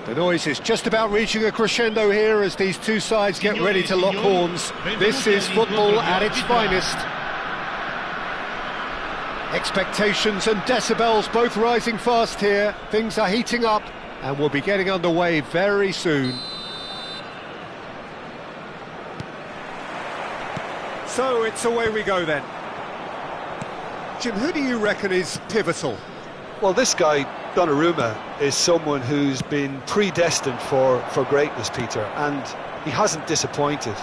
The noise is just about reaching a crescendo here as these two sides get ready to lock horns. This is football at its finest. Expectations and decibels both rising fast here. Things are heating up and we'll be getting underway very soon. So it's away we go then. Jim, who do you reckon is pivotal? Well, this guy, Donnarumma, is someone who's been predestined for greatness, Peter, and he hasn't disappointed.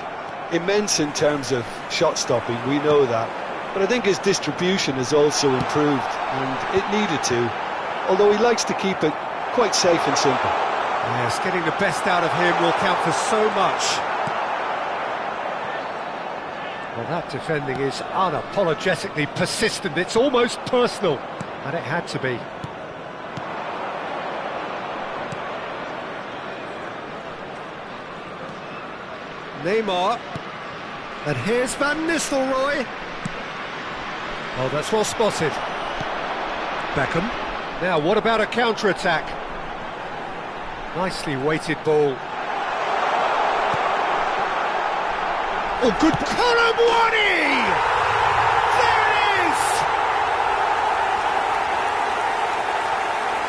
Immense in terms of shot stopping, we know that, but I think his distribution has also improved, and it needed to, although he likes to keep it quite safe and simple. Yes, getting the best out of him will count for so much. Well, that defending is unapologetically persistent, it's almost personal, and it had to be. Neymar, and here's Van Nistelrooy. Oh, that's well spotted. Beckham. Now, what about a counter-attack? Nicely weighted ball. Oh, good. Colomboani! There it is!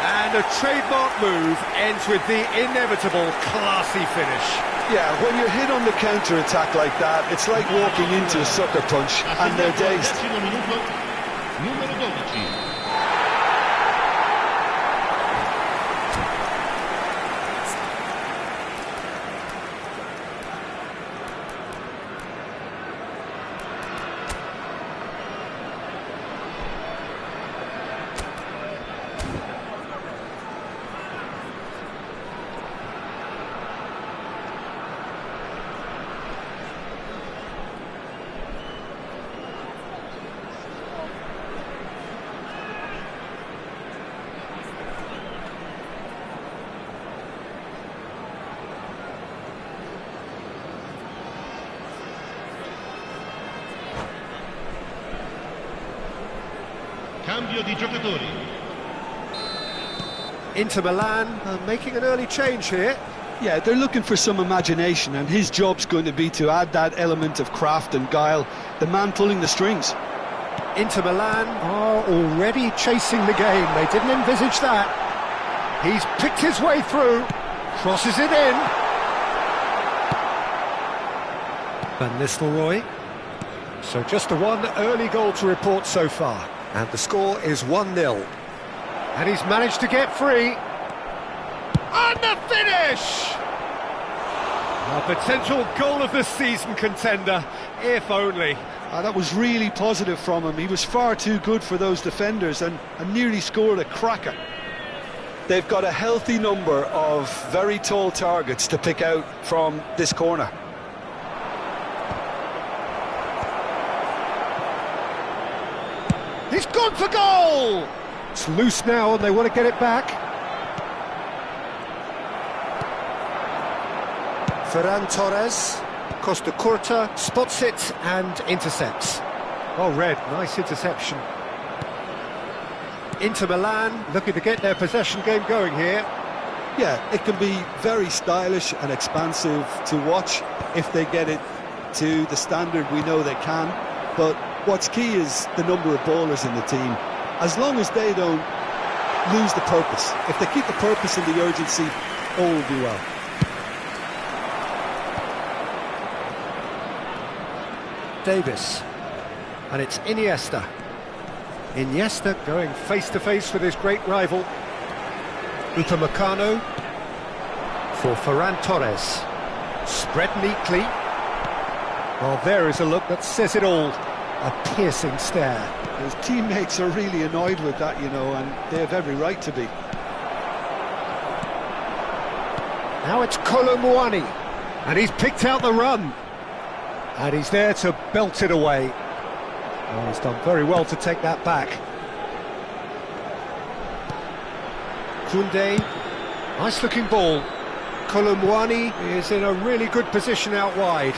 And a trademark move ends with the inevitable classy finish. Yeah, when you're hit on the counter-attack like that, it's like walking into a sucker punch and they're dazed. Cambio di giocatori. Inter Milan are making an early change here. Yeah, they're looking for some imagination, and his job's going to be to add that element of craft and guile, the man pulling the strings. Inter Milan are already chasing the game. They didn't envisage that. He's picked his way through, crosses it in. Van Nistelrooy. So just the one early goal to report so far. And the score is 1-0. And he's managed to get free. And the finish! A potential goal of the season contender, if only. That was really positive from him. He was far too good for those defenders and nearly scored a cracker. They've got a healthy number of very tall targets to pick out from this corner. He's gone for goal! It's loose now and they want to get it back. Ferran Torres, Costa Curta, spots it and intercepts. Oh, Red, nice interception. Inter Milan looking to get their possession game going here. Yeah, it can be very stylish and expansive to watch if they get it to the standard we know they can, but what's key is the number of ballers in the team. As long as they don't lose the purpose, if they keep the purpose and the urgency, all will be well. Davis, and it's Iniesta. Iniesta going face-to-face with his great rival. Upamecano for Ferran Torres. Spread neatly. Well, there is a look that says it all. A piercing stare. His teammates are really annoyed with that, you know, and they have every right to be. Now it's Colomboani, and he's picked out the run. And he's there to belt it away. Oh, he's done very well to take that back. Koundé, nice looking ball. Colomboani is in a really good position out wide.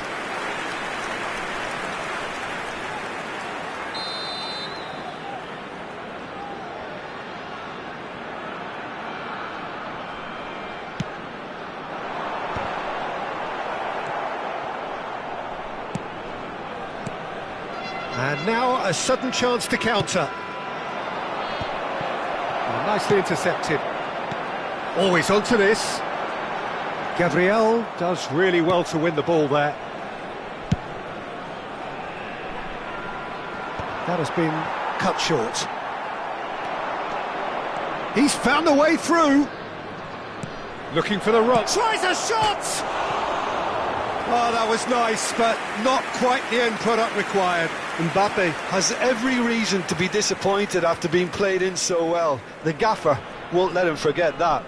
Now a sudden chance to counter. Oh, nicely intercepted. Always onto this. Gabriel does really well to win the ball there. That has been cut short. He's found the way through. Looking for the rock. Tries a shot! Oh, that was nice, but not quite the end product required. Mbappe has every reason to be disappointed after being played in so well. The gaffer won't let him forget that.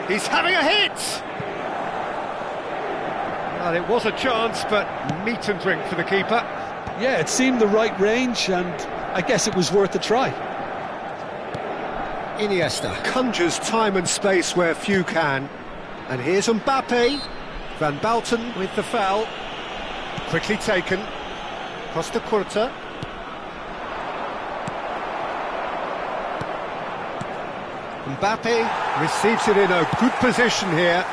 He's having a hit! Well, it was a chance, but meat and drink for the keeper. Yeah, it seemed the right range, and I guess it was worth a try. Iniesta conjures time and space where few can. And here's Mbappe. Van Basten with the foul. Quickly taken. Costa Curta. Mbappe receives it in a good position here.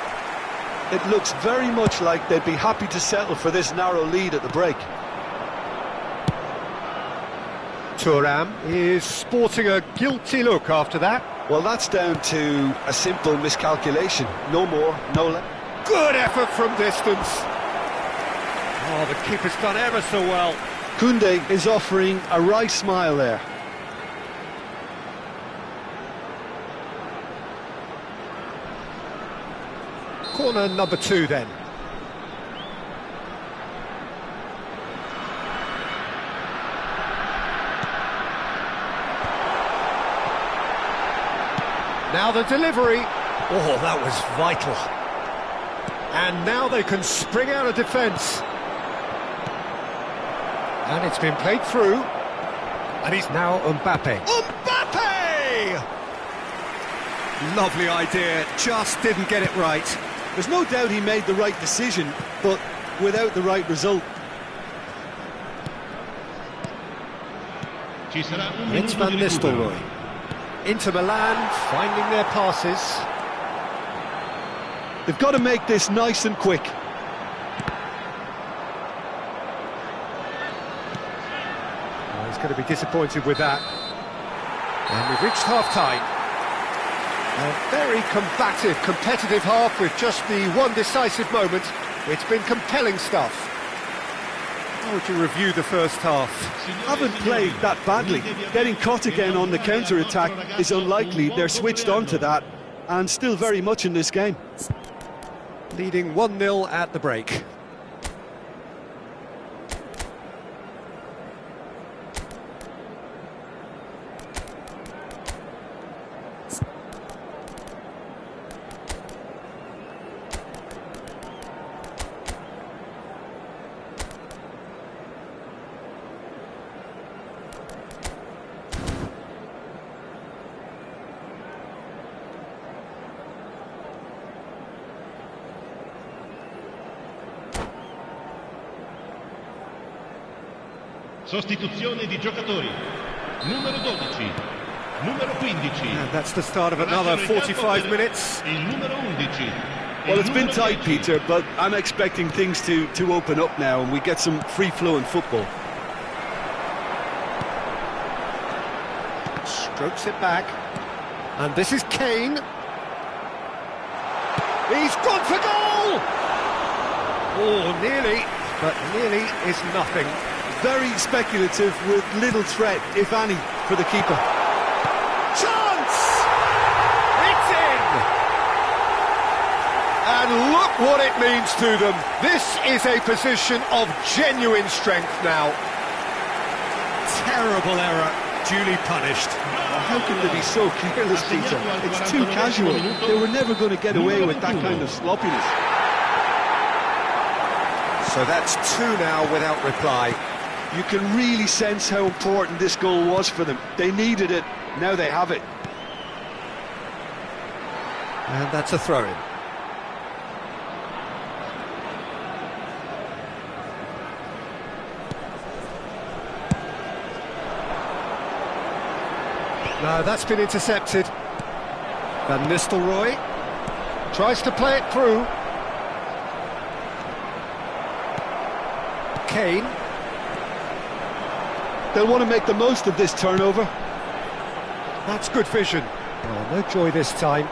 It looks very much like they'd be happy to settle for this narrow lead at the break. Thuram is sporting a guilty look after that. Well, that's down to a simple miscalculation. No more, no less. Good effort from distance. Oh, the keeper's done ever so well. Koundé is offering a wry smile there. Corner number 2 then. Now the delivery. Oh, that was vital. And now they can spring out of defence. And it's been played through. And he's now Mbappe. Mbappe! Lovely idea, just didn't get it right. There's no doubt he made the right decision, but without the right result. It's Van Nistelrooy. Inter Milan finding their passes. They've got to make this nice and quick. Well, he's going to be disappointed with that. And we've reached half-time. A very combative, competitive half with just the one decisive moment. It's been compelling stuff. How would you review the first half? Haven't played that badly. Getting caught again on the counter-attack is unlikely. They're switched on to that and still very much in this game. Leading 1-0 at the break. Sostituzione di giocatori. Numero 12, numero 15. And that's the start of another 45 minutes. Il numero 11. Well, it's been tight, Peter, but I'm expecting things to open up now and we get some free-flowing football. Strokes it back. And this is Kane. He's gone for goal! Oh, nearly, but nearly is nothing. Very speculative with little threat, if any, for the keeper. Chance! It's in! And look what it means to them. This is a position of genuine strength now. Terrible error, duly punished. How can they be so careless, Peter? It's too casual. They were never going to get away with that kind of sloppiness. So that's 2 now without reply. You can really sense how important this goal was for them. They needed it, now they have it. And that's a throw-in. No, that's been intercepted. Van Nistelrooy tries to play it through. Kane. They'll want to make the most of this turnover. That's good vision. Oh, no joy this time.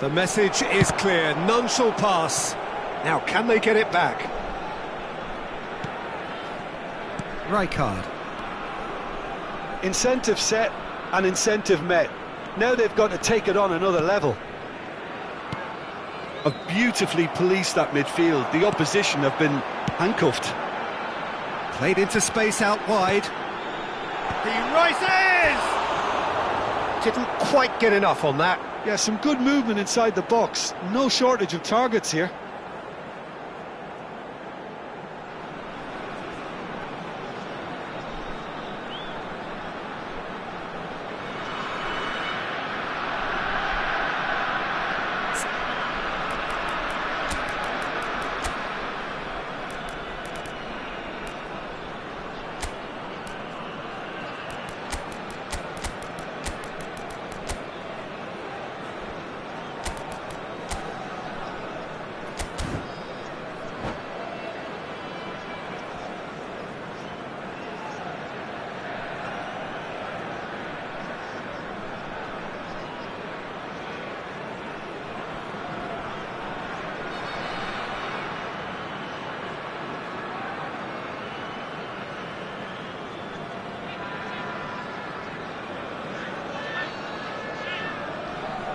The message is clear, none shall pass. Now, can they get it back? Rijkaard. Incentive set and incentive met. Now they've got to take it on another level. Have beautifully policed that midfield. The opposition have been handcuffed. Played into space out wide. He rises! Didn't quite get enough on that. Yeah, some good movement inside the box. No shortage of targets here.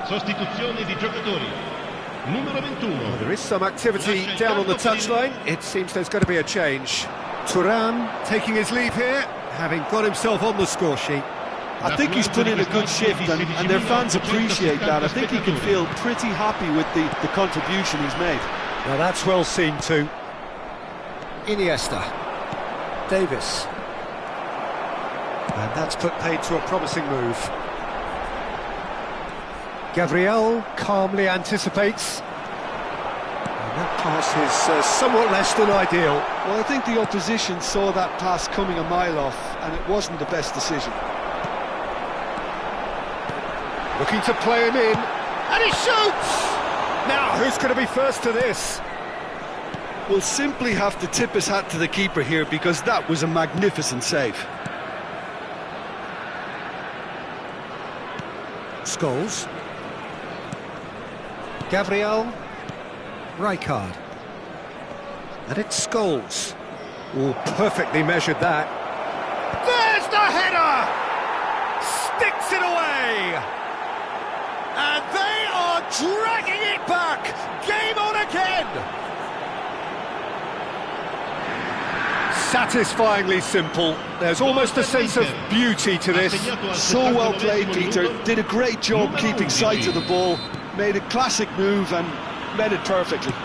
Sostituzione di giocatori. Numero 21. There is some activity down on the touchline. It seems there's going to be a change. Thuram taking his leave here, having got himself on the score sheet. I think he's put in a good shift and their fans appreciate that. I think he can feel pretty happy with the contribution he's made. Now that's well seen too. Iniesta. Davis. And that's put paid to a promising move. Gabriel calmly anticipates. And that pass is somewhat less than ideal. Well, I think the opposition saw that pass coming a mile off, and it wasn't the best decision. Looking to play him in, and he shoots! Now, who's going to be first to this? We'll simply have to tip his hat to the keeper here, because that was a magnificent save. Scholes. Gabriel. Rijkaard. And it's Scholes. Oh, perfectly measured that. There's the header! Sticks it away! And they are dragging it back! Game on again! Satisfyingly simple. There's almost a sense of beauty to this. So well played, Peter. Did a great job keeping sight of the ball. Made a classic move and met it perfectly. We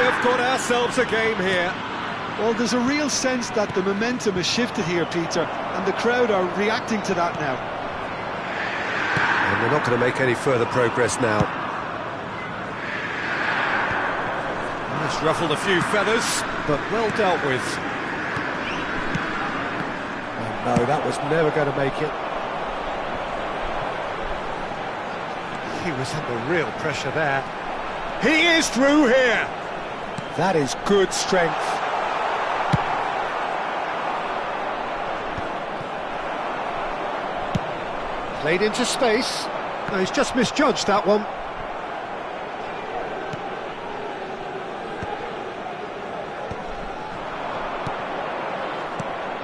have got ourselves a game here. Well, there's a real sense that the momentum has shifted here, Peter, and the crowd are reacting to that now. And they're not going to make any further progress now. It's ruffled a few feathers, but well dealt with. Oh, no, that was never going to make it. He was under real pressure there. He is through here! That is good strength. Played into space. No, he's just misjudged that one.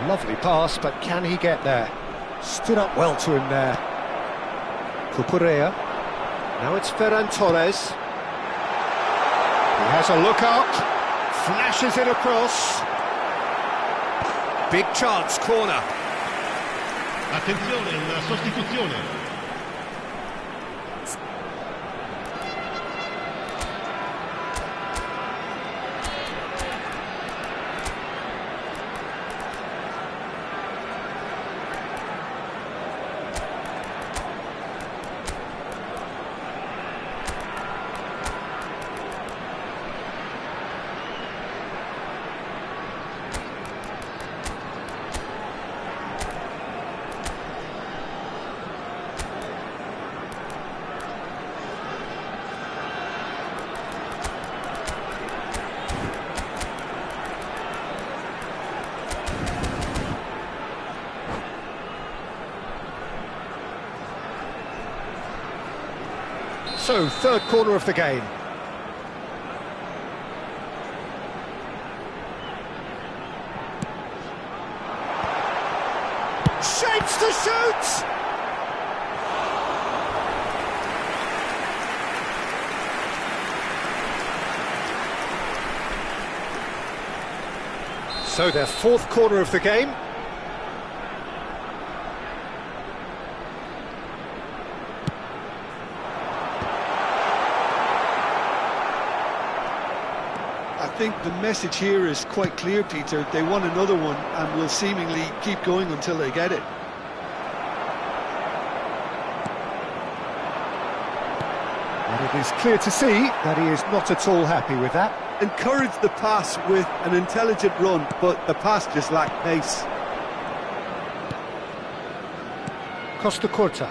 Lovely pass, but can he get there? Stood up well to him there. Cucurella. Now it's Ferran Torres. He has a look up. Flashes it across. Big chance, corner. Attenzione, una sostituzione. So, third corner of the game. Shapes to shoot! So their fourth corner of the game. I think the message here is quite clear, Peter. They want another one and will seemingly keep going until they get it. And it is clear to see that he is not at all happy with that. Encourage the pass with an intelligent run, but the pass just lacked pace. Costa Curta.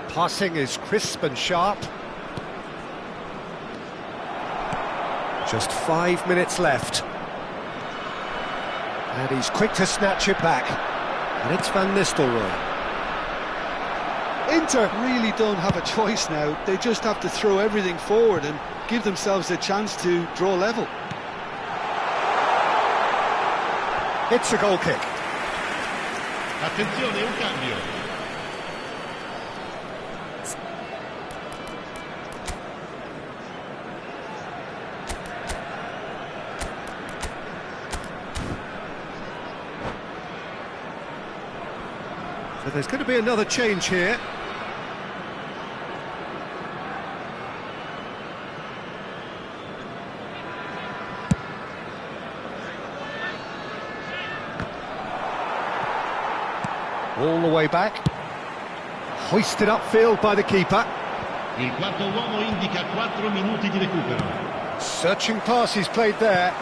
Passing is crisp and sharp. Just 5 minutes left. And he's quick to snatch it back. And it's Van Nistelrooy. Inter really don't have a choice now. They just have to throw everything forward and give themselves a chance to draw level. It's a goal kick. Attenzione, un cambio. So there's going to be another change here. All the way back. Hoisted upfield by the keeper. Il quarto uomo indica 4 minuti di recupero. Searching pass he's played there.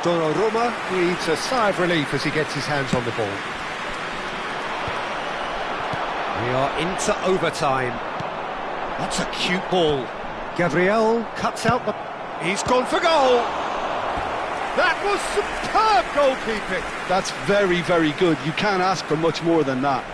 Donnarumma breathes a sigh of relief as he gets his hands on the ball. We are into overtime. That's a cute ball. Gabriel cuts out the... He's gone for goal! That was superb goalkeeping! That's very, very good. You can't ask for much more than that.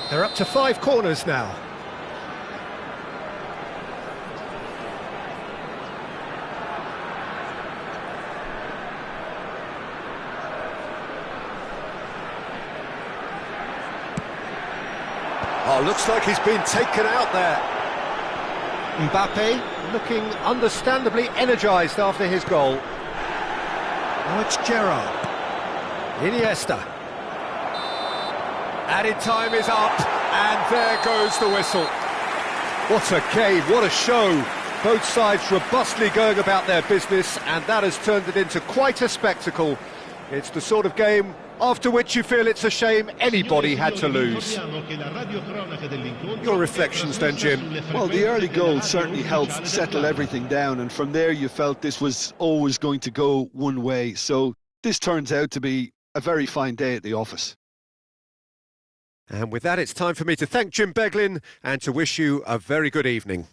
They're up to 5 corners now. Oh, looks like he's been taken out there. Mbappe looking understandably energised after his goal. Now it's Gerrard. Iniesta. Added time is up, and there goes the whistle. What a game, what a show. Both sides robustly going about their business, and that has turned it into quite a spectacle. It's the sort of game after which you feel it's a shame anybody had to lose. Your reflections then, Jim? Well, the early goal certainly helped settle everything down, and from there you felt this was always going to go one way. So this turns out to be a very fine day at the office. And with that, it's time for me to thank Jim Beglin and to wish you a very good evening.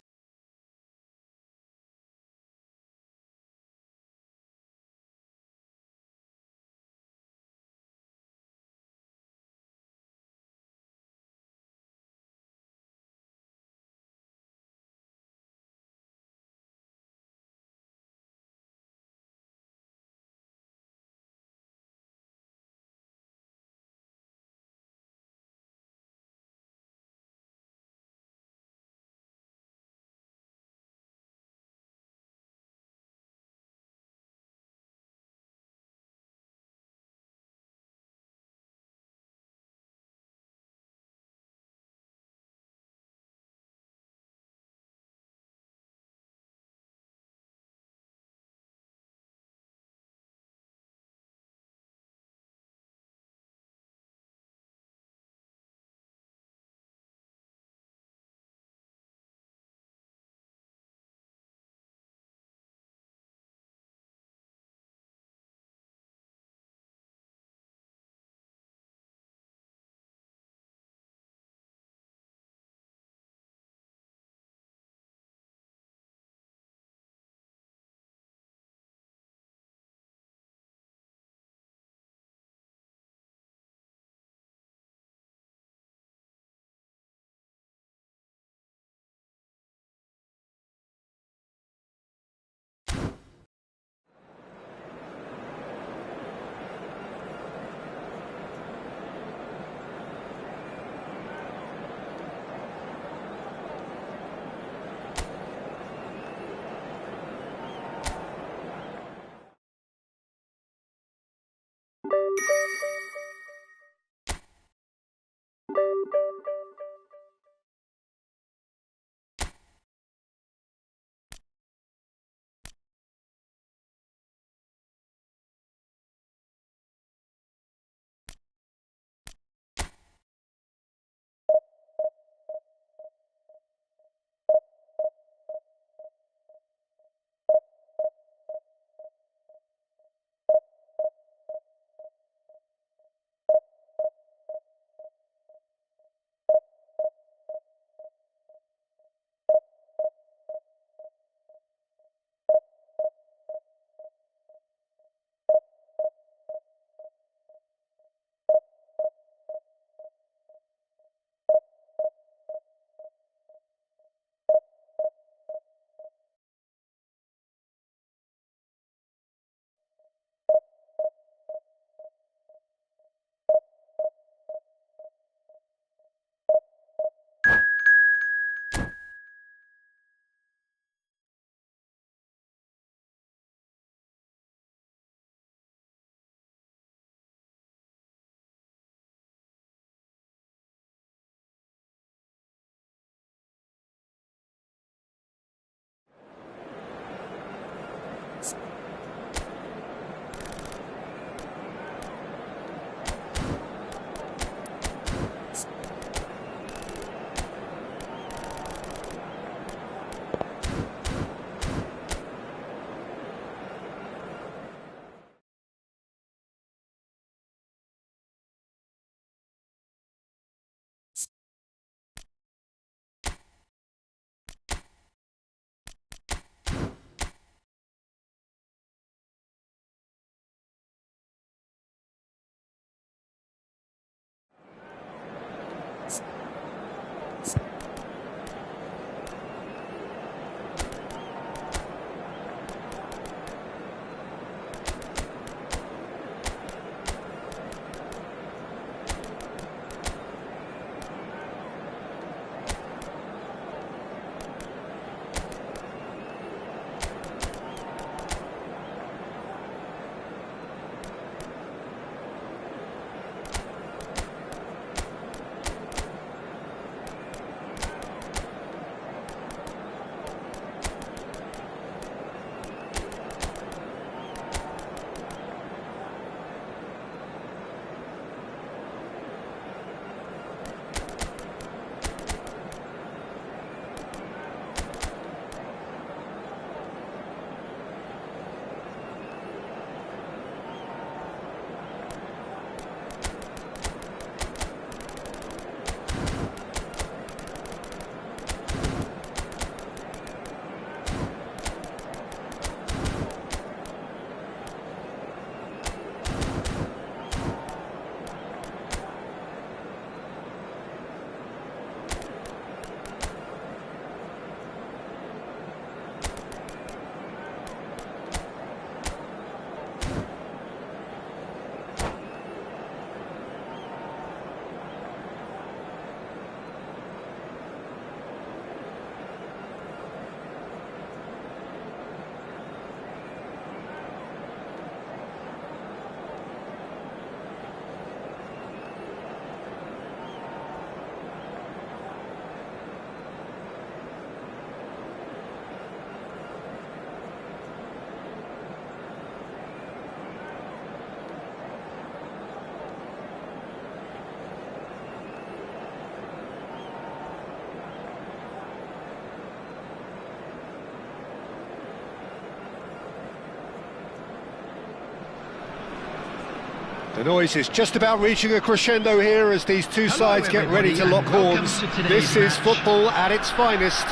The noise is just about reaching a crescendo here as these two sides get ready to lock horns. This is football at its finest.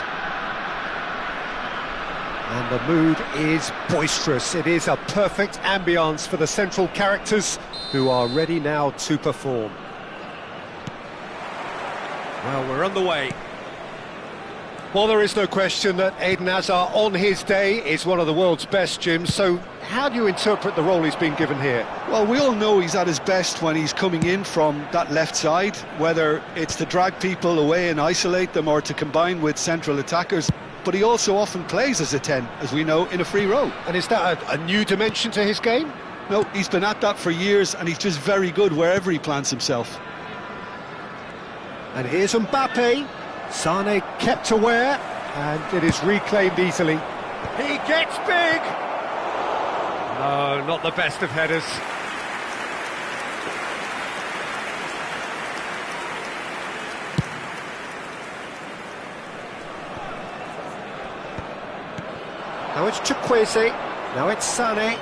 And the mood is boisterous. It is a perfect ambience for the central characters who are ready now to perform. Well, we're underway. Well, there is no question that Eden Hazard on his day is one of the world's best, Jim, so how do you interpret the role he's been given here? Well, we all know he's at his best when he's coming in from that left side, whether it's to drag people away and isolate them or to combine with central attackers. But he also often plays as a 10, as we know, in a free role. And is that a new dimension to his game? No, he's been at that for years and he's just very good wherever he plants himself. And here's Mbappe. Sane kept aware, and it is reclaimed easily. He gets big! No, not the best of headers. Now it's Chukwueze, now it's Sane.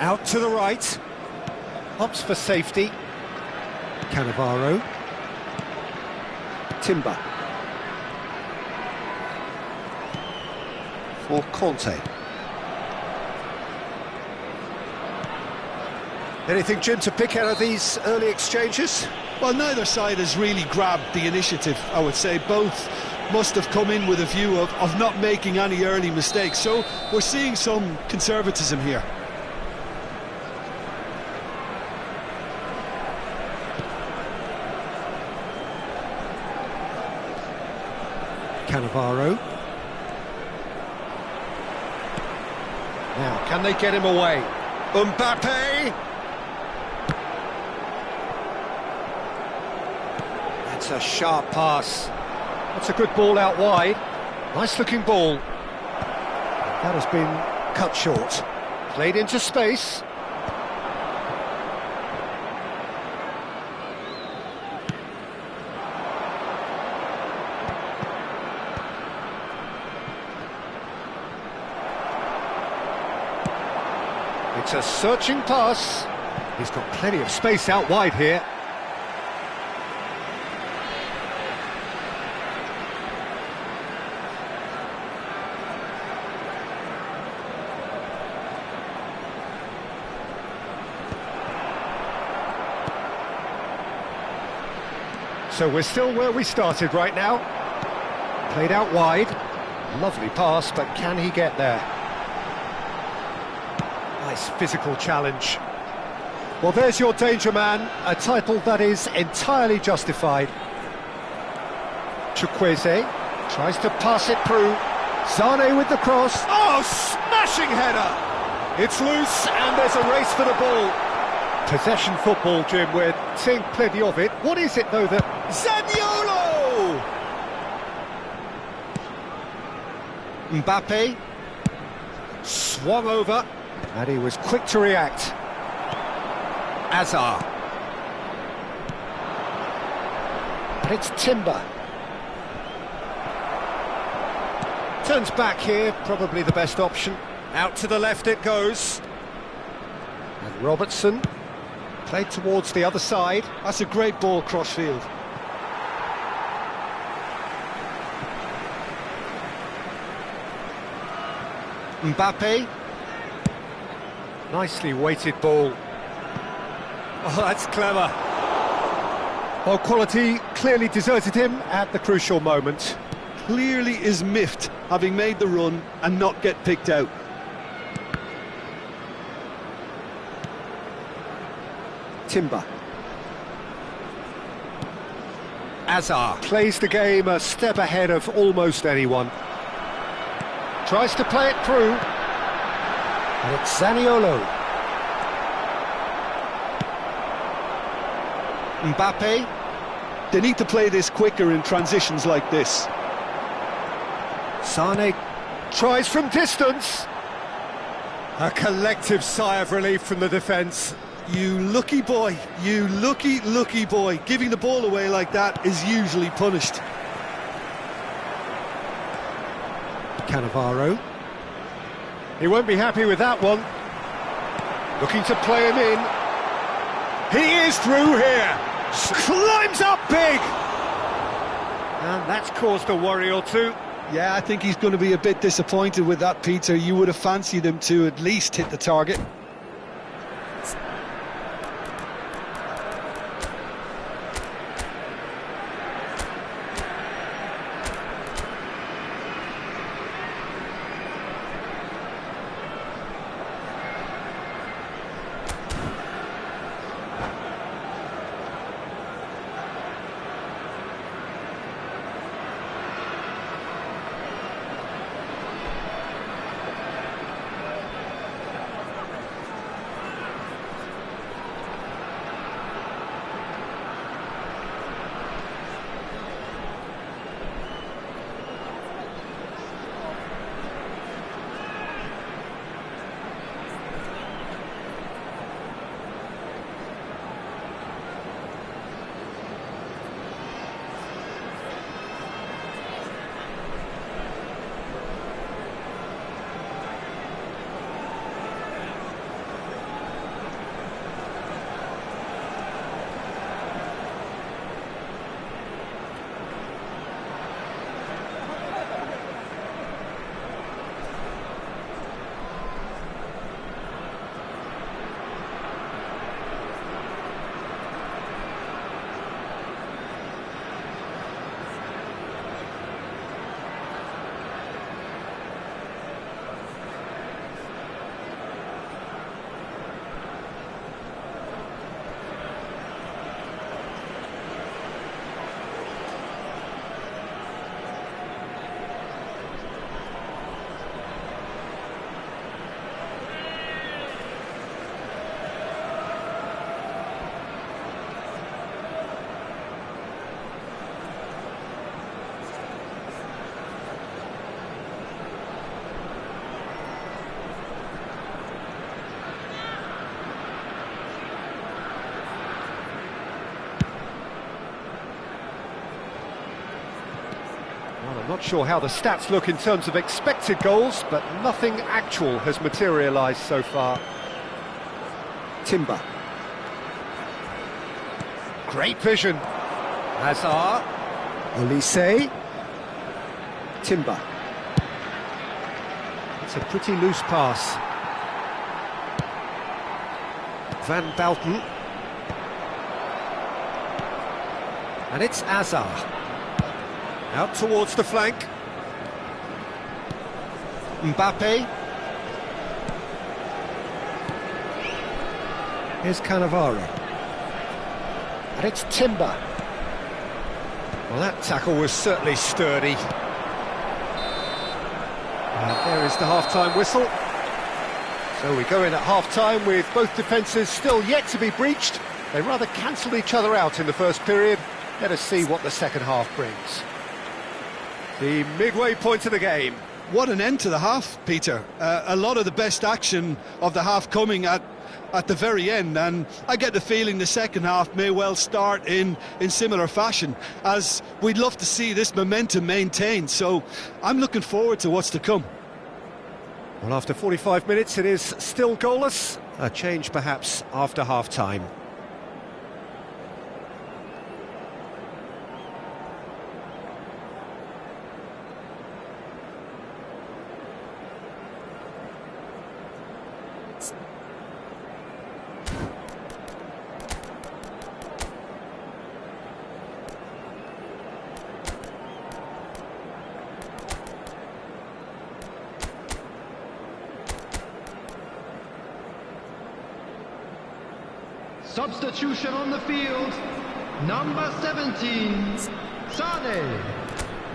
Out to the right. Opts for safety. Cannavaro. Timber. For Conte. Anything, Jim, to pick out of these early exchanges? Well, neither side has really grabbed the initiative, I would say. Both must have come in with a view of not making any early mistakes. So we're seeing some conservatism here. Cannavaro. Now, can they get him away? Mbappe! That's a sharp pass. That's a good ball out wide. Nice looking ball. That has been cut short. Played into space. It's a searching pass. He's got plenty of space out wide here. So we're still where we started right now. Played out wide. Lovely pass, but can he get there? Nice physical challenge. Well, there's your danger man, a title that is entirely justified. Chukwueze tries to pass it through. Sane with the cross. Oh, smashing header! It's loose and there's a race for the ball. Possession football, Jim, we're seeing plenty of it. What is it, though, that... Zaniolo! Mbappe swung over, and he was quick to react. Hazard. And it's Timber. Turns back here, probably the best option. Out to the left it goes. And Robertson played towards the other side. That's a great ball cross-field. Mbappe. Nicely weighted ball. Oh, that's clever. Well, quality clearly deserted him at the crucial moment. Clearly is miffed, having made the run and not get picked out. Timber. Hazard plays the game a step ahead of almost anyone. Tries to play it through. And it's Zaniolo. Mbappe. They need to play this quicker in transitions like this. Sane tries from distance. A collective sigh of relief from the defence. You lucky boy, you lucky boy. Giving the ball away like that is usually punished. Cannavaro. He won't be happy with that one. Looking to play him in. He is through here. Climbs up big. And that's caused a worry or two. Yeah, I think he's going to be a bit disappointed with that, Peter. You would have fancied him to at least hit the target. Well, I'm not sure how the stats look in terms of expected goals, but nothing actual has materialised so far. Timber. Great vision. Hazard. Olise. Timber. It's a pretty loose pass. Van Belten. And it's Hazard. Out towards the flank. Mbappe. Here's Cannavaro. And it's Timber. Well, that tackle was certainly sturdy. And there is the half-time whistle. So we go in at half-time with both defences still yet to be breached. They rather cancelled each other out in the first period. Let us see what the second half brings. The midway point of the game. What an end to the half, Peter. A lot of the best action of the half coming at the very end, and I get the feeling the second half may well start in similar fashion, as we'd love to see this momentum maintained. So I'm looking forward to what's to come. Well, after 45 minutes it is still goalless. A change perhaps after half-time. Substitution on the field, number 17, Sane.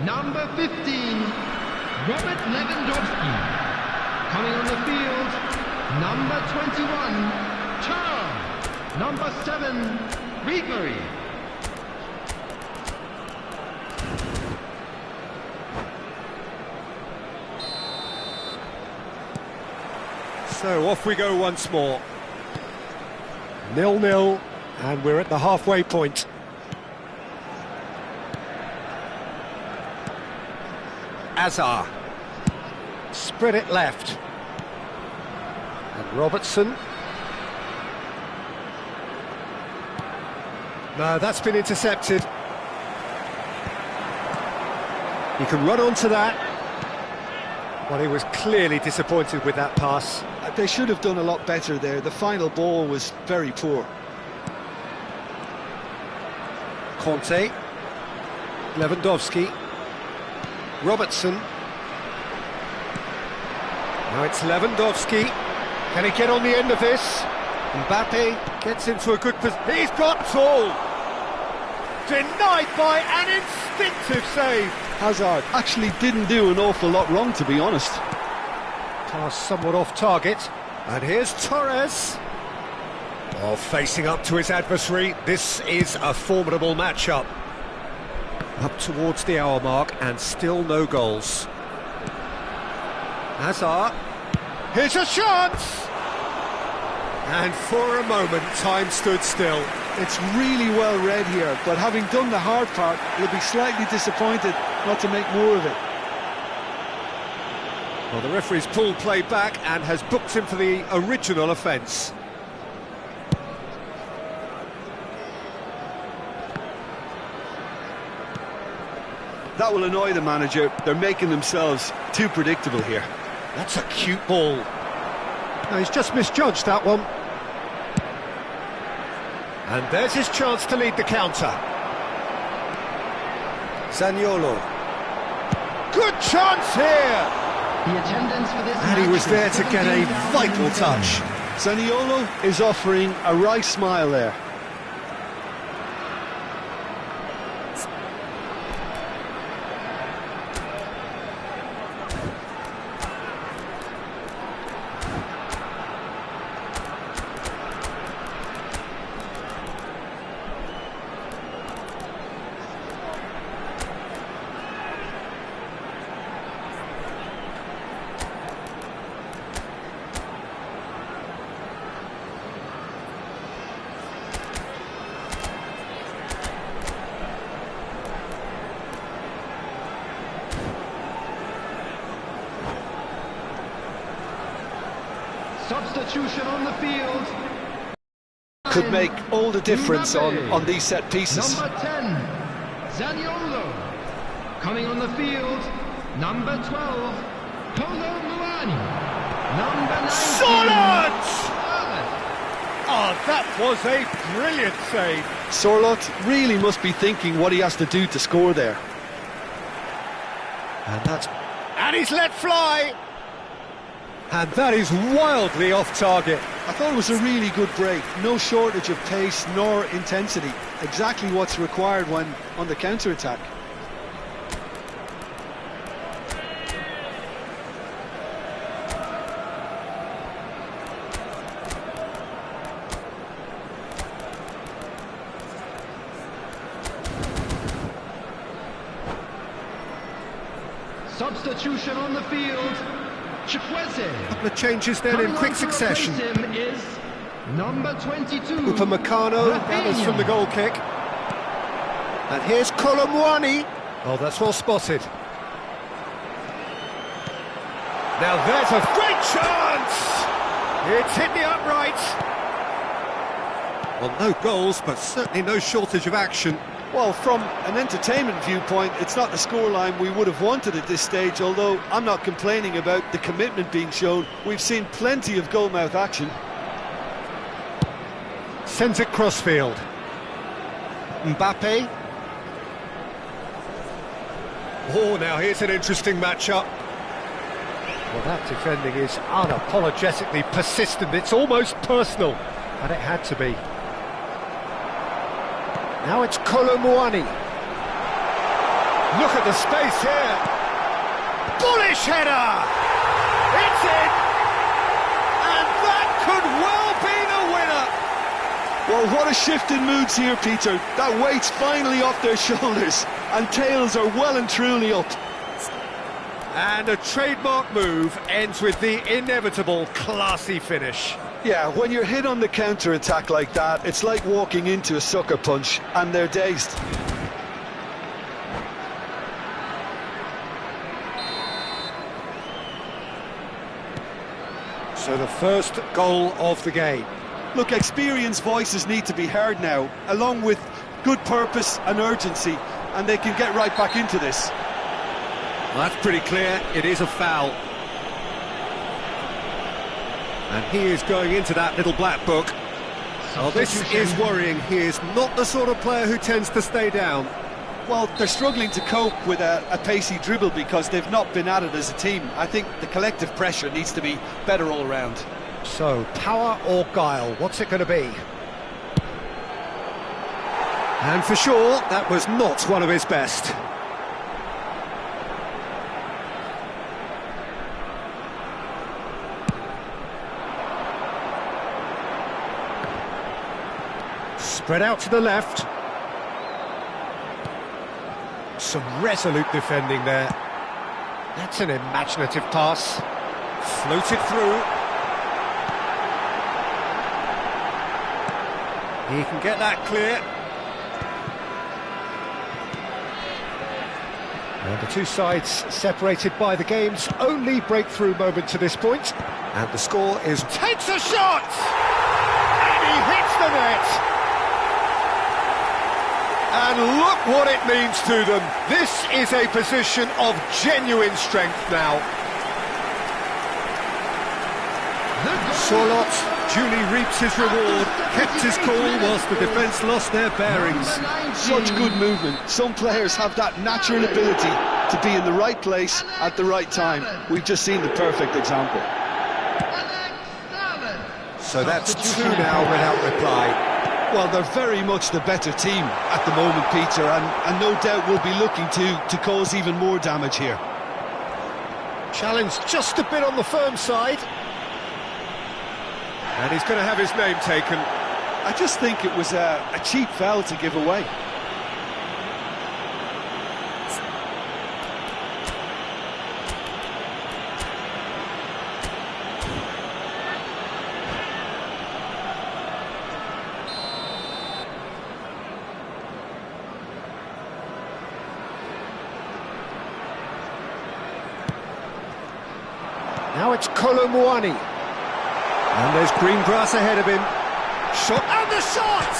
Number 15, Robert Lewandowski. Coming on the field, number 21, Char. Number 7, Ribery. So off we go once more. 0-0, and we're at the halfway point. Hazard. Spread it left. And Robertson. No, that's been intercepted. He can run onto that. Well, he was clearly disappointed with that pass. They should have done a lot better there. The final ball was very poor. Conte. Lewandowski. Robertson. Now it's Lewandowski. Can he get on the end of this? Mbappe gets into a good position. He's got Tool! Denied by an instinctive save. Hazard actually didn't do an awful lot wrong, to be honest. Pass somewhat off target. And here's Torres. Oh, facing up to his adversary. This is a formidable matchup. Up towards the hour mark and still no goals. Hazard. Here's a chance! And for a moment, time stood still. It's really well read here, but having done the hard part, he'll be slightly disappointed not to make more of it. Well, the referee's pulled play back and has booked him for the original offence. That will annoy the manager. They're making themselves too predictable here. That's a cute ball. No, he's just misjudged that one. And there's his chance to lead the counter. Zaniolo. Good chance here! The attendance for this And he match was is there to get a 17,000 vital men. touch. Zaniolo is offering a wry smile there. Substitution on the field. Could make all the difference on these set pieces. Number 10, Zaniolo. Coming on the field, number 12, Kolo Muani. Number 19, Solid! Solid. Oh, that was a brilliant save. Sorloth really must be thinking what he has to do to score there. And he's let fly. And that is wildly off target. I thought it was a really good break. No shortage of pace nor intensity. Exactly what's required when on the counter-attack. Substitution on the field. Chikwese. Couple of changes then in quick succession. Him is number 22. Upamecano gathers from the goal kick. And here's Kolo Muani. Oh, that's well spotted. Now there's a great chance! It's hit the upright. Well, no goals, but certainly no shortage of action. Well, from an entertainment viewpoint, it's not the scoreline we would have wanted at this stage, although I'm not complaining about the commitment being shown. We've seen plenty of goalmouth action. Sends it crossfield. Mbappe. Oh, now here's an interesting matchup. Well, that defending is unapologetically persistent. It's almost personal, and it had to be. Now it's Kolo Muani. Look at the space here. Bullish header! It's in! And that could well be the winner! Well, what a shift in moods here, Peter. That weight's finally off their shoulders, and tails are well and truly up. And a trademark move ends with the inevitable classy finish. Yeah, when you're hit on the counter-attack like that, it's like walking into a sucker punch, and they're dazed. So the first goal of the game. Look, experienced voices need to be heard now, along with good purpose and urgency, and they can get right back into this. Well, that's pretty clear, it is a foul. And he is going into that little black book. Well, this is worrying. He is not the sort of player who tends to stay down. Well, they're struggling to cope with a pacey dribble because they've not been at it as a team. I think the collective pressure needs to be better all around. So, power or guile, what's it going to be? And for sure, that was not one of his best. Spread out to the left. Some resolute defending there. That's an imaginative pass. Floated through. He can get that clear. And the two sides separated by the game's only breakthrough moment to this point. And the score is... Takes a shot! And he hits the net! And look what it means to them. This is a position of genuine strength now. Sorloth duly reaps his reward, kept his cool whilst the defence lost their bearings. Such good movement. Some players have that natural ability to be in the right place at the right time. We've just seen the perfect example. So that's two now without reply. Well, they're very much the better team at the moment, Peter, and no doubt will be looking to cause even more damage here. Challenge just a bit on the firm side. And he's going to have his name taken. I just think it was a cheap foul to give away. Now it's Kolomuani. And there's green grass ahead of him. Shot, and the shot!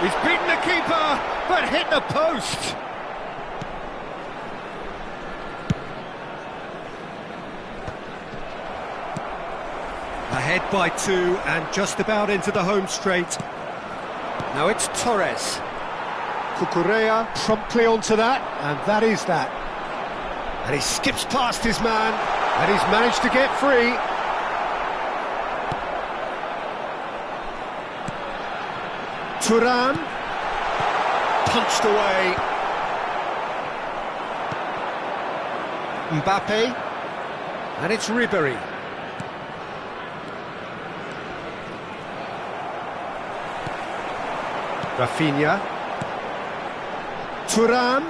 He's beaten the keeper, but hit the post. Ahead by two, and just about into the home straight. Now it's Torres. Cucurella promptly onto that, and that is that. And he skips past his man, and he's managed to get free. Thuram, punched away. Mbappe, and it's Ribéry. Rafinha. Thuram,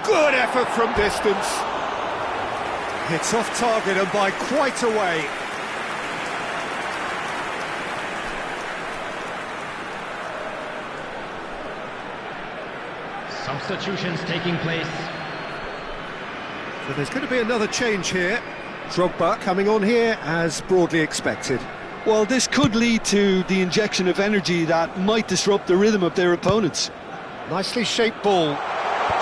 good effort from distance. It's off target and by quite a way. Substitutions taking place. So there's going to be another change here. Drogba coming on here as broadly expected. Well, this could lead to the injection of energy that might disrupt the rhythm of their opponents. Nicely shaped ball.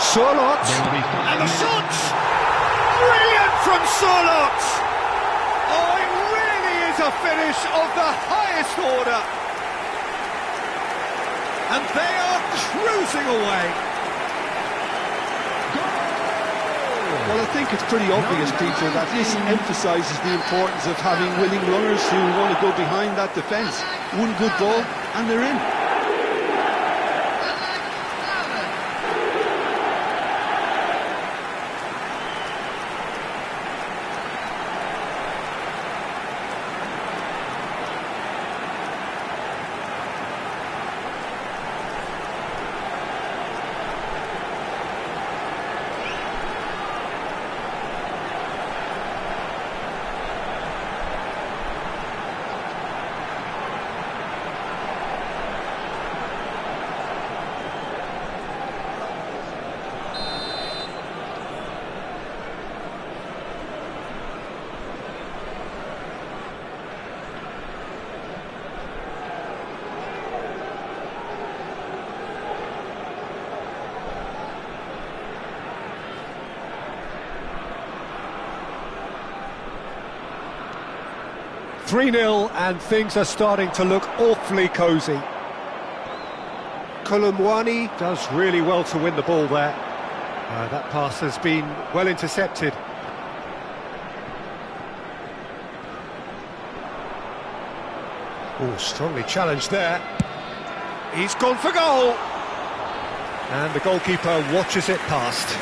Sorloth, and the shot! Brilliant from Sorloth! Oh, it really is a finish of the highest order. And they are cruising away. Well, I think it's pretty obvious, Peter, that this emphasises the importance of having willing runners who want to go behind that defence. One good ball, and they're in. 3-0, and things are starting to look awfully cosy. Kolomwani does really well to win the ball there. That pass has been well intercepted. Oh, strongly challenged there. He's gone for goal! And the goalkeeper watches it past.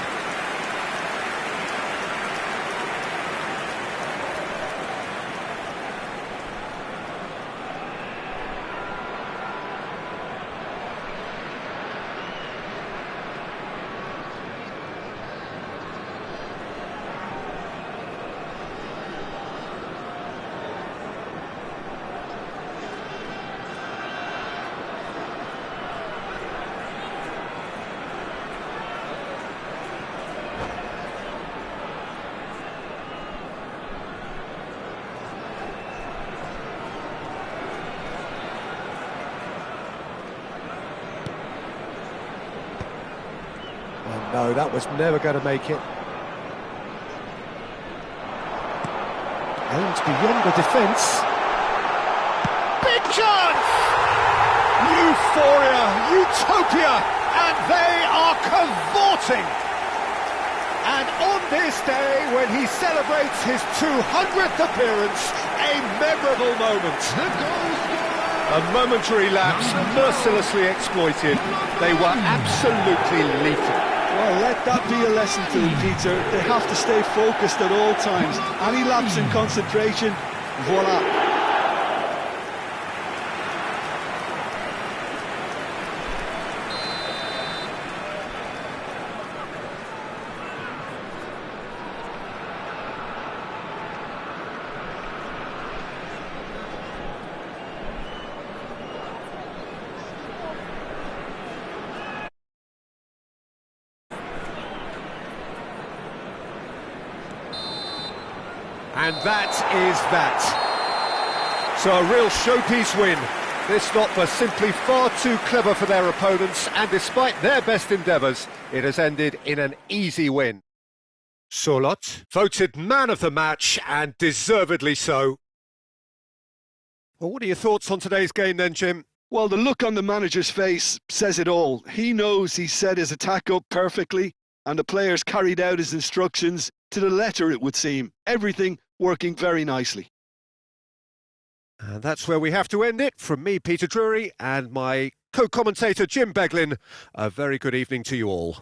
No, that was never going to make it. Aims beyond the defence. Big chance! Euphoria, utopia, and they are cavorting. And on this day, when he celebrates his 200th appearance, a memorable moment. The goal scorer! A momentary lapse, mercilessly exploited. They were absolutely lethal. Well, let that be a lesson to them, Peter. They have to stay focused at all times. Any lapse in concentration, voila. And that is that. So a real showpiece win. This lot were simply far too clever for their opponents, and despite their best endeavours, it has ended in an easy win. Solot, voted man of the match, and deservedly so. Well, what are your thoughts on today's game then, Jim? Well, the look on the manager's face says it all. He knows he set his attack up perfectly, and the players carried out his instructions to the letter, it would seem. Everything working very nicely. And that's where we have to end it. From me, Peter Drury, and my co-commentator, Jim Beglin, a very good evening to you all.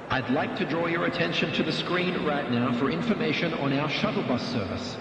I'd like to draw your attention to the screen right now for information on our shuttle bus service.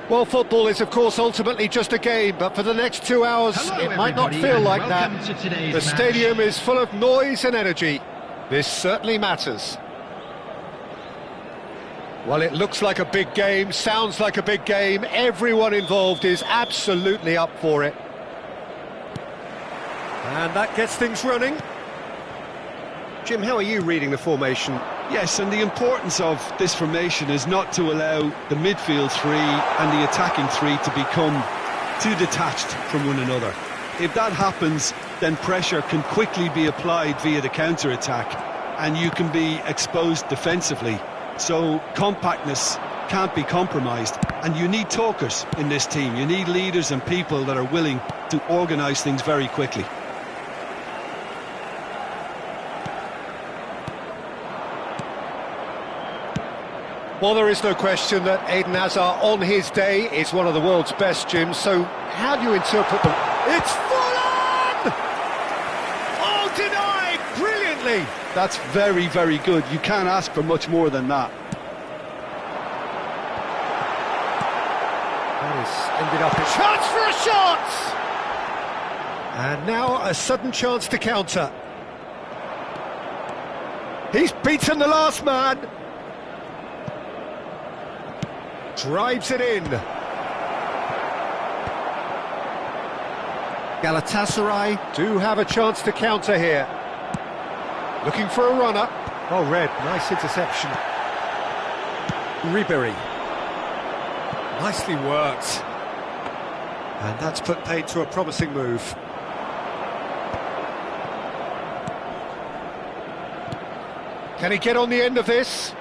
Well, football is, of course, ultimately just a game, but for the next 2 hours, Hello, it might not everybody, feel and like that. welcome to today's The match. stadium is full of noise and energy. This certainly matters. Well, it looks like a big game, sounds like a big game. Everyone involved is absolutely up for it. And that gets things running. Jim, how are you reading the formation? Yes, and the importance of this formation is not to allow the midfield three and the attacking three to become too detached from one another. If that happens, then pressure can quickly be applied via the counter-attack, and you can be exposed defensively. So compactness can't be compromised, and you need talkers in this team. You need leaders and people that are willing to organise things very quickly. Well, there is no question that Eden Hazard on his day is one of the world's best, Jim, so how do you interpret the... It's full on! Oh, denied brilliantly! That's very, very good. You can't ask for much more than that. That has ended up a chance for a shot! And now a sudden chance to counter. He's beaten the last man! Drives it in. Galatasaray do have a chance to counter here. Looking for a runner. Oh, Red, nice interception. Ribery. Nicely worked. And that's put paid to a promising move. Can he get on the end of this?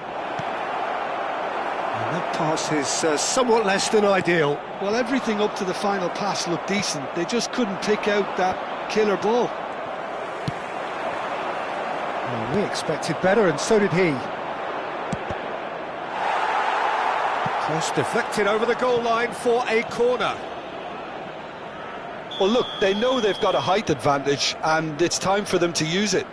And that pass is somewhat less than ideal. Well, everything up to the final pass looked decent. They just couldn't pick out that killer ball. Well, we expected better, and so did he. Cross deflected over the goal line for a corner. Well, look, they know they've got a height advantage, and it's time for them to use it.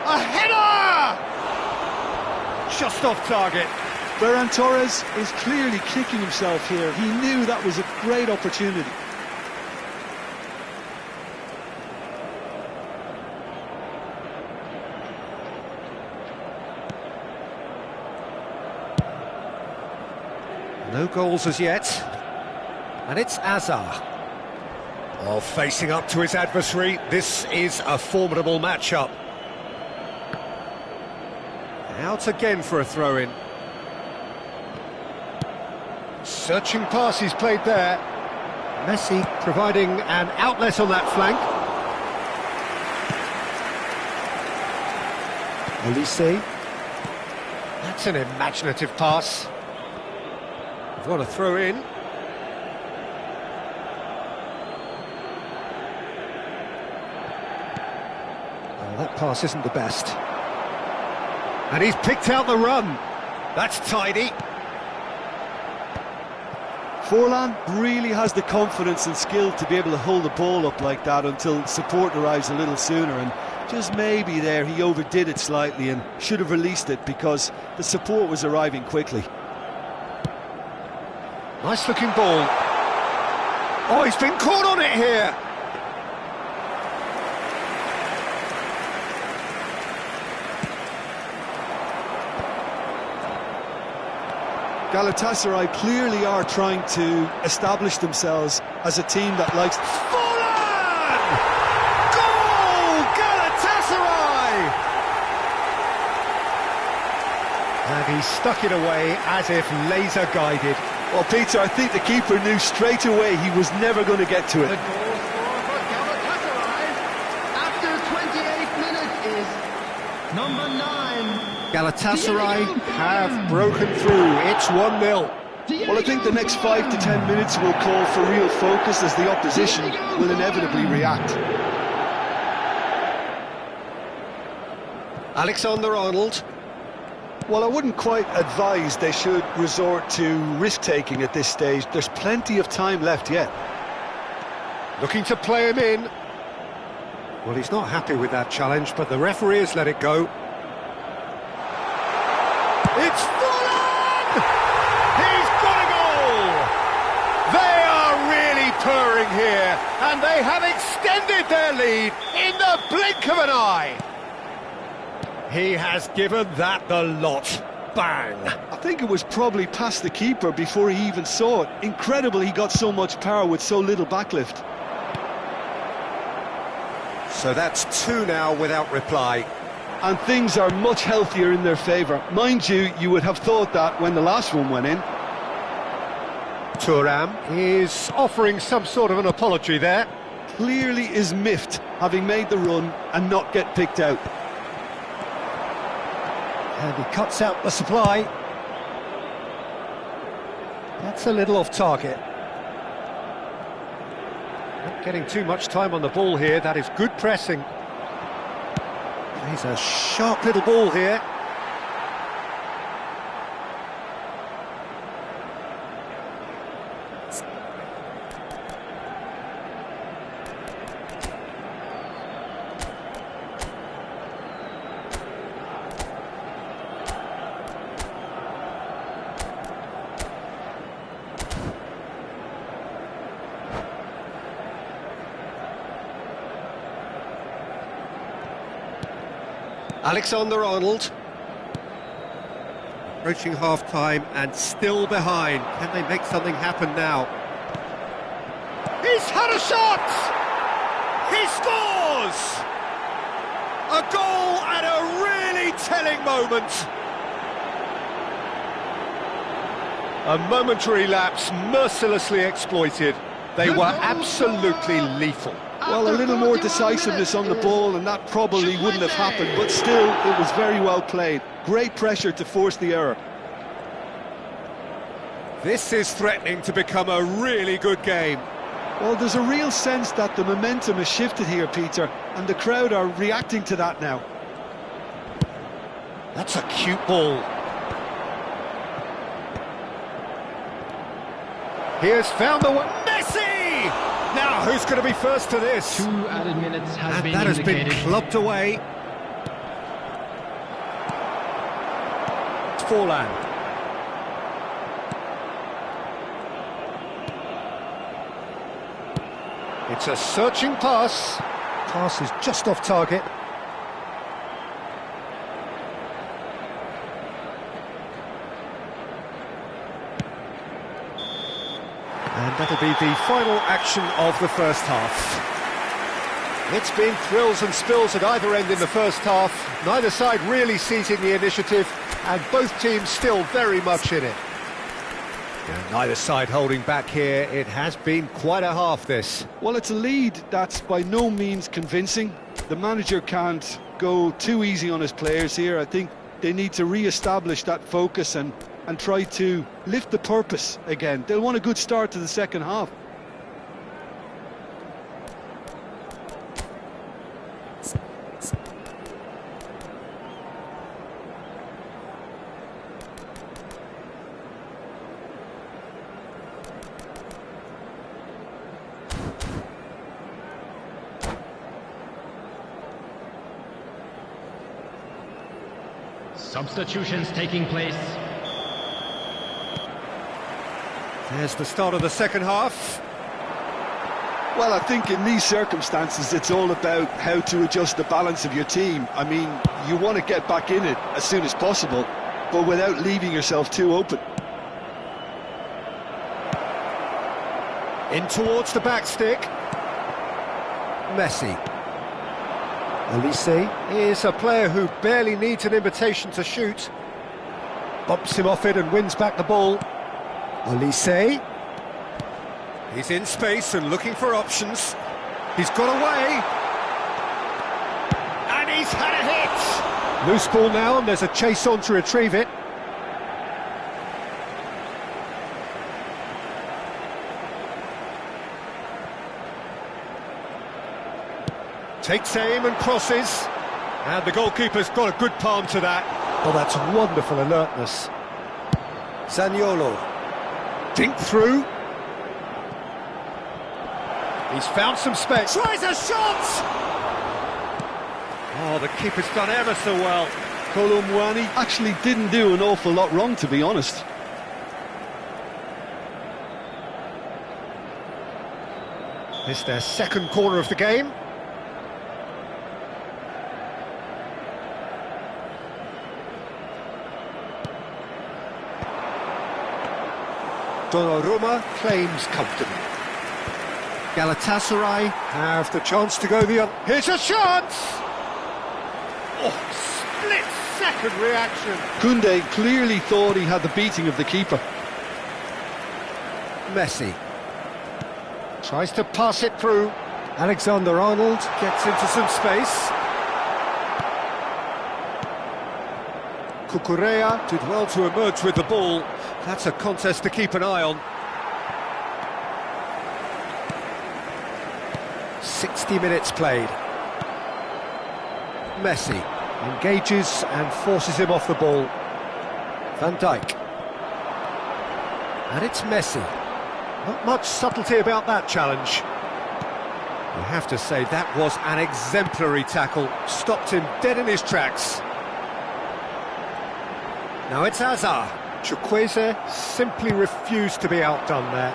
A header! Just off target. Ferran Torres is clearly kicking himself here. He knew that was a great opportunity. No goals as yet. And it's Hazard. Oh, facing up to his adversary. This is a formidable matchup. Out again for a throw-in. Searching pass he's played there. Messi providing an outlet on that flank. Olise. That's an imaginative pass. We've got a throw-in. Oh, that pass isn't the best. And he's picked out the run. That's tidy. Forlan really has the confidence and skill to be able to hold the ball up like that until support arrives a little sooner, and just maybe there he overdid it slightly and should have released it because the support was arriving quickly. Nice looking ball. Oh, he's been caught on it here. Galatasaray clearly are trying to establish themselves as a team that likes... Forlan! Goal! Galatasaray! And he stuck it away as if laser guided. Well, Peter, I think the keeper knew straight away he was never going to get to it. The goal scorer for Galatasaray after 28 minutes is number 9. Galatasaray have broken through. It's 1-0. Well, I think the next 5 to 10 minutes will call for real focus as the opposition will inevitably react. Alexander-Arnold. Well, I wouldn't quite advise they should resort to risk-taking at this stage. There's plenty of time left yet. Looking to play him in. Well, he's not happy with that challenge, but the referee has let it go. It's Forlan! He's got a goal! They are really purring here, and they have extended their lead in the blink of an eye. He has given that the lot. Bang! I think it was probably past the keeper before he even saw it. Incredible he got so much power with so little backlift. So that's 2 now without reply. And things are much healthier in their favour. Mind you, you would have thought that when the last one went in. Thuram is offering some sort of an apology there. Clearly is miffed, having made the run and not get picked out. And he cuts out the supply. That's a little off target. Not getting too much time on the ball here. That is good pressing. He's a sharp little ball here. Alexander-Arnold. Approaching half-time and still behind. Can they make something happen now? He's had a shot! He scores! A goal at a really telling moment. A momentary lapse mercilessly exploited. They were absolutely lethal. Well, a little more decisiveness on the ball and that probably wouldn't have happened, but still, it was very well played. Great pressure to force the error. This is threatening to become a really good game. Well, there's a real sense that the momentum has shifted here, Peter, and the crowd are reacting to that now. That's a cute ball. He has found the one. Messi! Now, who's going to be first to this? 2 added minutes has been that has indicated. been clubbed away. It's Forlan. It's a searching pass. Pass is just off target. And that'll be the final action of the first half. It's been thrills and spills at either end in the first half. Neither side really seizing the initiative, and both teams still very much in it. And neither side holding back here. It has been quite a half, this. Well, it's a lead that's by no means convincing. The manager can't go too easy on his players here. I think they need to re-establish that focus and try to lift the purpose again. They'll want a good start to the second half. Substitutions taking place. There's the start of the second half. Well, I think in these circumstances it's all about how to adjust the balance of your team. I mean, you want to get back in it as soon as possible, but without leaving yourself too open. In towards the back stick. Messi. Elise is a player who barely needs an invitation to shoot. Bumps him off it and wins back the ball. Elise. He's in space and looking for options. He's got away. And he's had a hit. Loose ball now, and there's a chase on to retrieve it. Takes aim and crosses. And the goalkeeper's got a good palm to that. Oh, that's wonderful alertness. Zaniolo. Dink through. He's found some space. Tries a shot! Oh, the keeper's done ever so well. Kolo Muani actually didn't do an awful lot wrong, to be honest. It's their second corner of the game. Donnarumma claims comfortably. Galatasaray have the chance to go the other. Here's a chance! Oh, split-second reaction. Koundé clearly thought he had the beating of the keeper. Messi tries to pass it through. Alexander-Arnold gets into some space. Cucurella did well to emerge with the ball. That's a contest to keep an eye on. 60 minutes played. Messi. Engages and forces him off the ball. Van Dijk. And it's Messi. Not much subtlety about that challenge. You have to say that was an exemplary tackle. Stopped him dead in his tracks. Now it's Hazard. Chukwueze simply refused to be outdone there.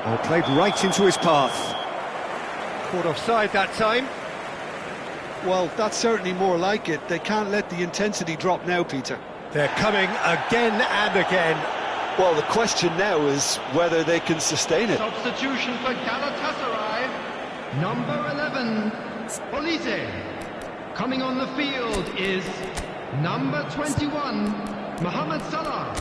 Oh, played right into his path. Caught offside that time. Well, that's certainly more like it. They can't let the intensity drop now, Peter. They're coming again and again. Well, the question now is whether they can sustain it. Substitution for Galatasaray. Number 11, Olise. Coming on the field is number 21, Mohamed Salah.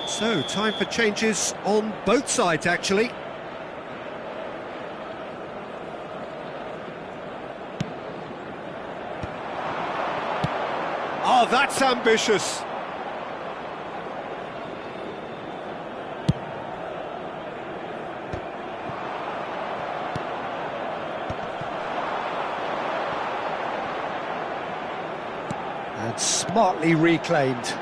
So, time for changes on both sides, actually. Oh, that's ambitious. And smartly reclaimed.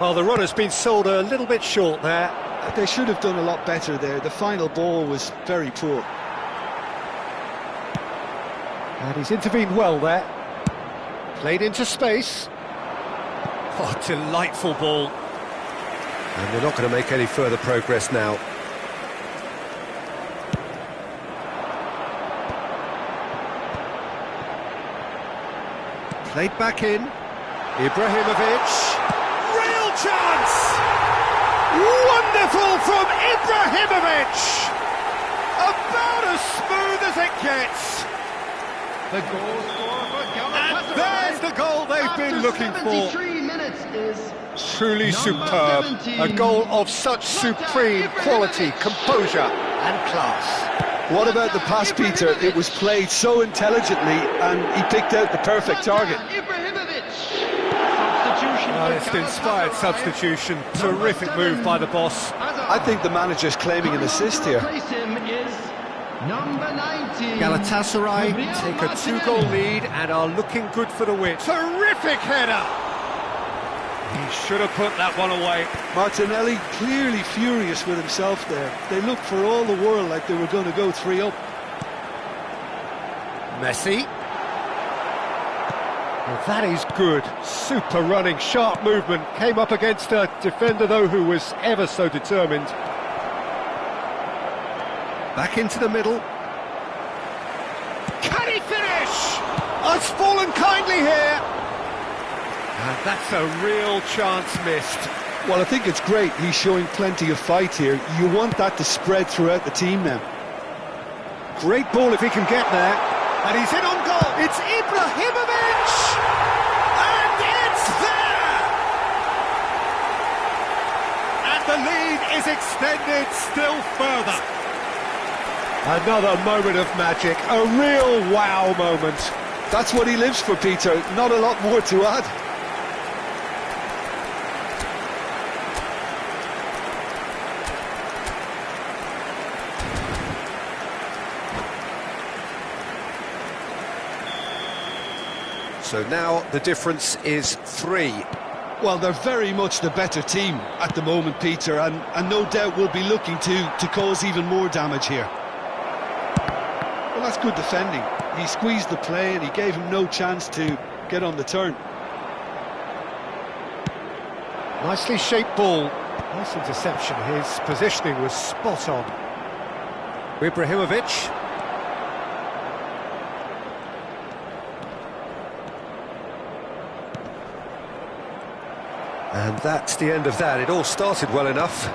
Well, the runner's been sold a little bit short there. They should have done a lot better there. The final ball was very poor. And he's intervened well there. Played into space. Oh, delightful ball. And they're not going to make any further progress now. Played back in. Ibrahimovic. Real chance! Wonderful from Ibrahimovic! About as smooth as it gets. The goal scorer for Galatasaray. And there's the goal they've been looking for. 73 minutes is Truly superb. 17. A goal of such supreme quality, composure and class. What about the pass, Peter? It was played so intelligently and he picked out the perfect target. Ibrahimovic. Substitution Well, for it's an inspired Galatasaray. substitution. Terrific move by the boss. I think the manager's claiming an assist here. Replace him is number 19. Galatasaray Gabriel take a Martinelli. 2-goal lead and are looking good for the win. Terrific header! He should have put that one away. Martinelli clearly furious with himself there. They looked for all the world like they were going to go 3-up. Messi. Well, that is good. Super running, sharp movement. Came up against a defender, though, who was ever so determined. Back into the middle. Can he finish? Oh, it's fallen kindly here. And that's a real chance missed. Well, I think it's great. He's showing plenty of fight here. You want that to spread throughout the team now. Great ball if he can get there. And he's in on goal. It's Ibrahimovic! And it's there! And the lead is extended still further. Another moment of magic, a real wow moment. That's what he lives for, Peter. Not a lot more to add. So now the difference is 3. Well, they're very much the better team at the moment, Peter, and no doubt will be looking to cause even more damage here. Well, that's good defending. He squeezed the play and he gave him no chance to get on the turn. Nicely shaped ball. Nice interception. His positioning was spot on. Ibrahimovic. And that's the end of that. It all started well enough.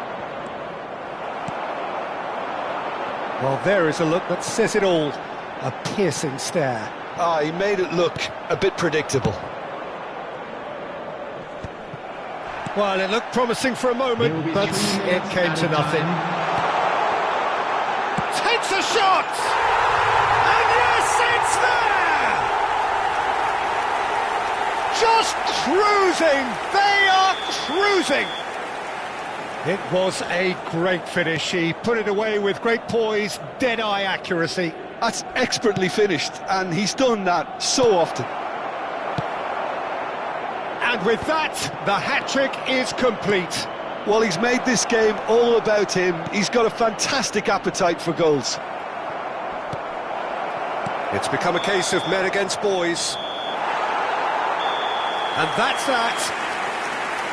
Well, there is a look that says it all. A piercing stare. Ah, he made it look a bit predictable. Well, it looked promising for a moment, but it came to nothing. Takes a shot! And yes, it's there! Just cruising! They are cruising! It was a great finish. He put it away with great poise, dead-eye accuracy. That's expertly finished, and he's done that so often. And with that, the hat-trick is complete. Well, he's made this game all about him. He's got a fantastic appetite for goals. It's become a case of men against boys. And that's that.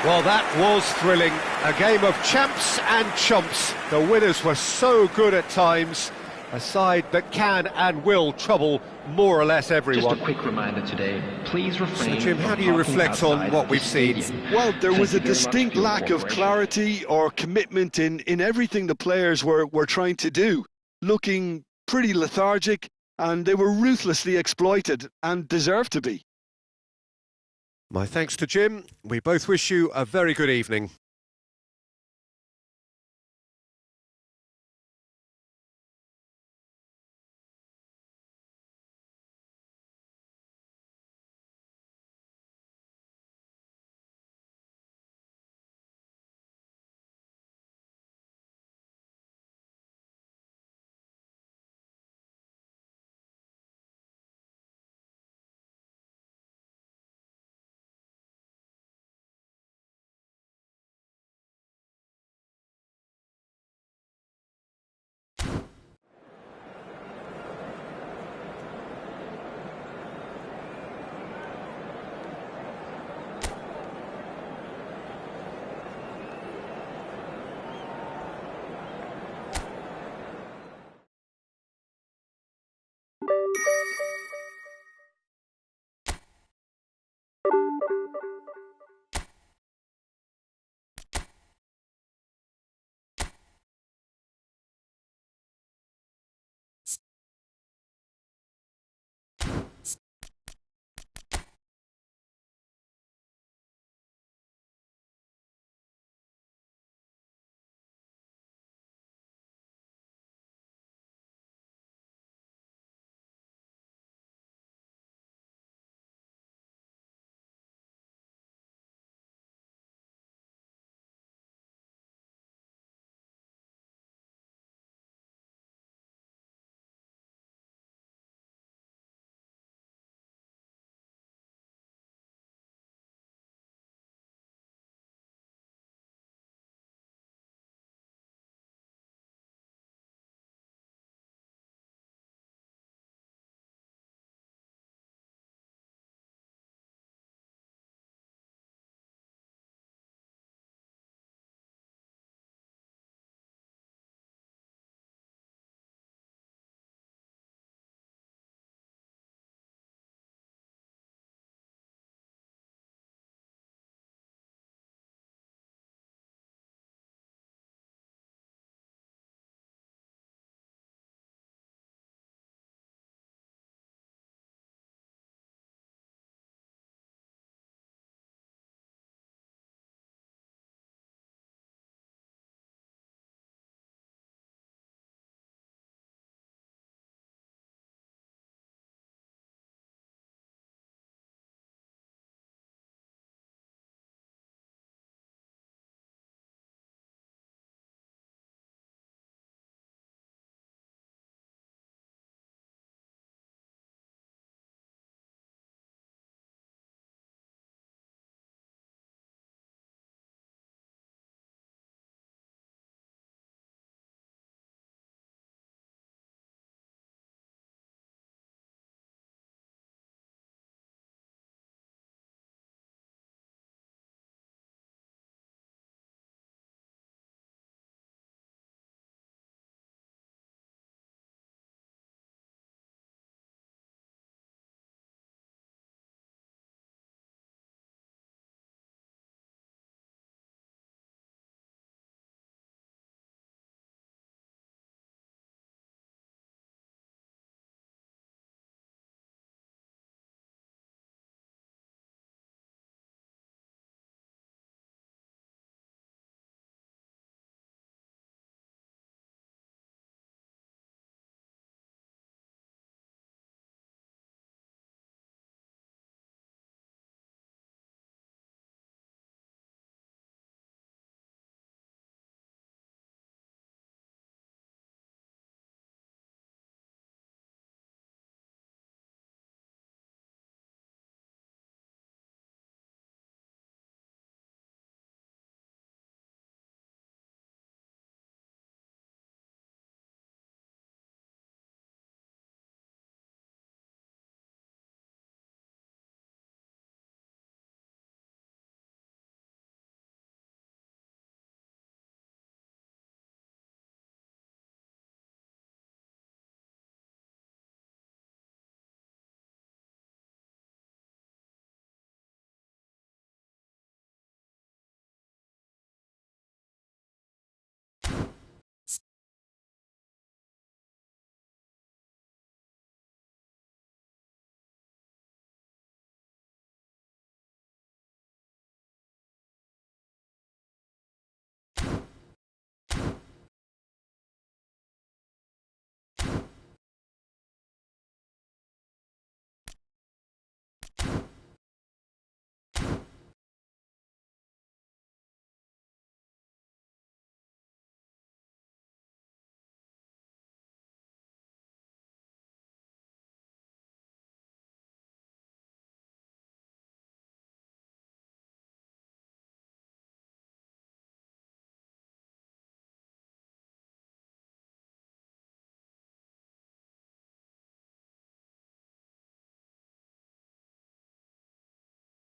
Well, that was thrilling. A game of champs and chumps. The winners were so good at times. A side that can and will trouble more or less everyone. Just a quick reminder today, please refrain. So, Jim, how do you reflect on what we've seen? Well, there was a distinct lack of clarity or commitment in everything the players were trying to do. Looking pretty lethargic, and they were ruthlessly exploited and deserved to be. My thanks to Jim. We both wish you a very good evening.